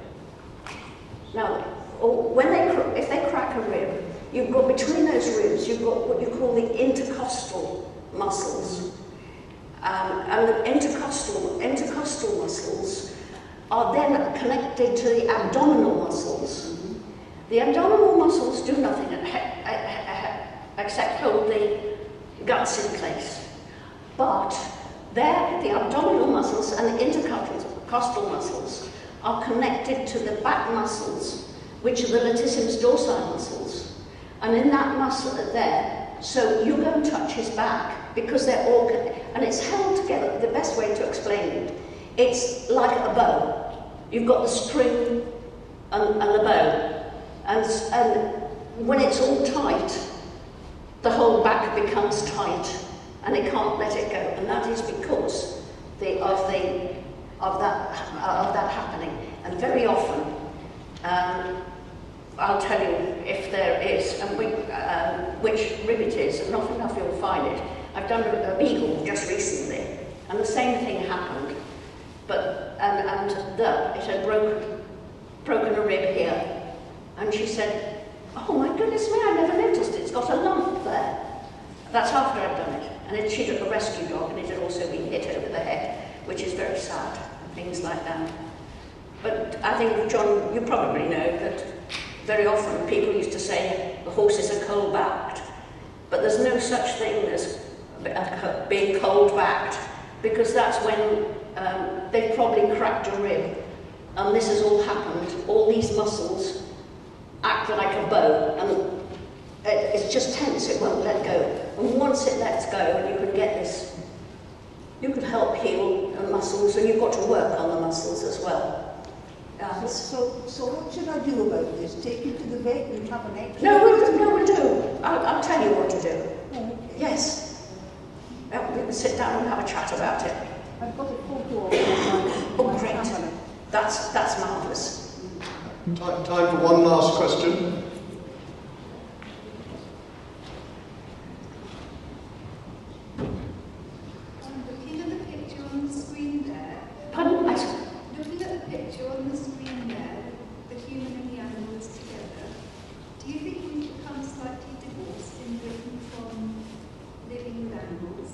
Now, if they crack a rib, you've got between those ribs, you've got what you call the intercostal muscles. And the intercostal muscles are then connected to the abdominal muscles. The abdominal muscles do nothing except hold the guts in place. But the abdominal muscles and the intercostal muscles are connected to the back muscles, which are the latissimus dorsi muscles. And in that muscle there, so you go and touch his back, because they're all, and it's held together. The best way to explain it, it's like a bow. You've got the string and the bow. And when it's all tight, the whole back becomes tight, and it can't let it go. And that is because of that happening. And very often, I'll tell you if there is, and which rib it is, and often enough you'll find it. I've done a beagle just recently, and the same thing happened, but it had broken a rib here, and she said, "Oh my goodness me, I never noticed it's got a lump there." That's after I'd done it, and she took a rescue dog, and it had also been hit over the head, which is very sad, and things like that. But I think, John, you probably know that very often people used to say the horses are cold-backed, but there's no such thing as being cold-backed, because that's when they've probably cracked a rib, and this has all happened. All these muscles act like a bow, and it's just tense, it won't let go. And once it lets go, and you can get this, you can help heal the muscles, and you've got to work on the muscles as well. So what should I do about this? Take him to the vet and have an X-ray? No, we'll do. I'll tell you what to do. Oh, okay. Yes. We can sit down and have a chat about it. I've got a photo of my great. family. That's marvellous. Time for one last question. Looking at the picture on the screen there. Pardon? Looking at the picture on the screen there, the human and the animals together, do you think we've become slightly divorced in Britain from living with animals?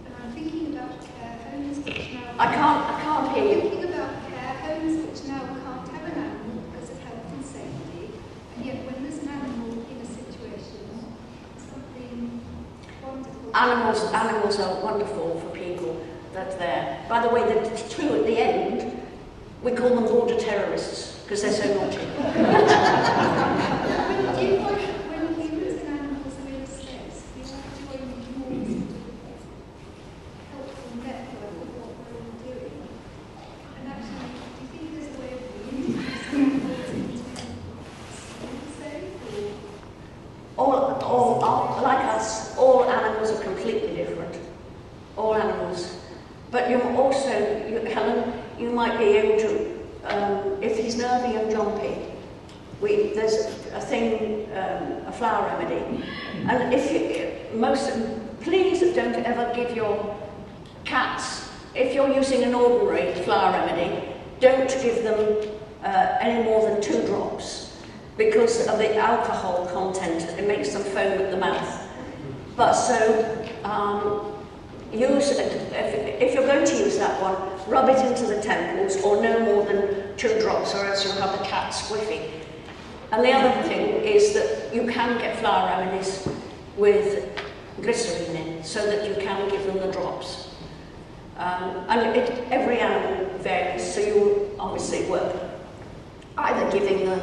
And I'm thinking about care homes which now... I can't hear you. I'm thinking about care homes which now can't have an animal because of health and safety, and yet when there's an animal in a situation, something wonderful... Animals are wonderful for people that there. By the way, the two at the end, we call them border terrorists because they're so naughty. When humans and animals are in a sense, we have to join more helpful network of what we're all doing. And actually, do you think there's a way of reintroducing animals into safe or? All like us, all animals are completely different. All animals. But you also, Helen, you might be able to, if he's nervy and jumpy, there's a thing, a flower remedy. And please don't ever give your cats, if you're using an ordinary flower remedy, don't give them any more than 2 drops because of the alcohol content. It makes them foam at the mouth. But so, if you're going to use that one, rub it into the temples, or no more than 2 drops, or else you'll have the cat squiffy. And the other thing is that you can get flower remedies with glycerine in, so that you can give them the drops. And every animal varies, so you will obviously work either giving the,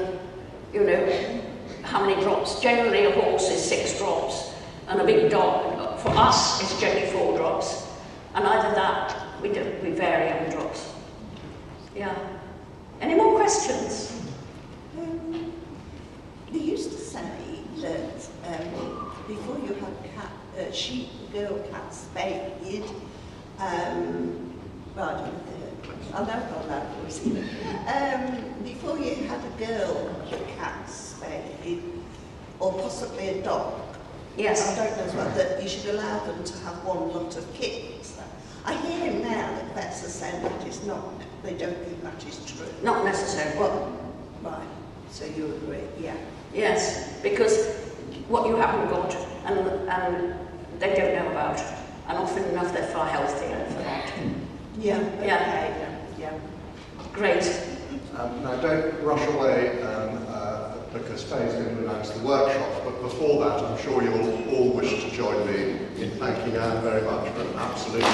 how many drops. Generally a horse is 6 drops, And a big dog, for us, it's generally 4 drops. And either that, we vary on drops. Yeah. Any more questions? They used to say that before you had sheep, girl cat spayed, well, I don't know, I'll never go that voice either. Before you had a girl cat spayed, or possibly a dog, yes, I don't know as well, that you should allow them to have one lot of kittens. I hear now that vets are saying that is not, they don't think that is true. Not necessarily. Well, right, so you agree, yeah. Yes, because what you haven't got, and they don't know about, and often enough they're far healthier for that. Yeah, okay, yeah. Great. Now don't rush away because Faye's going to announce the workshop, but before that I'm sure you'll all wish to join me in thanking Anne very much for an absolutely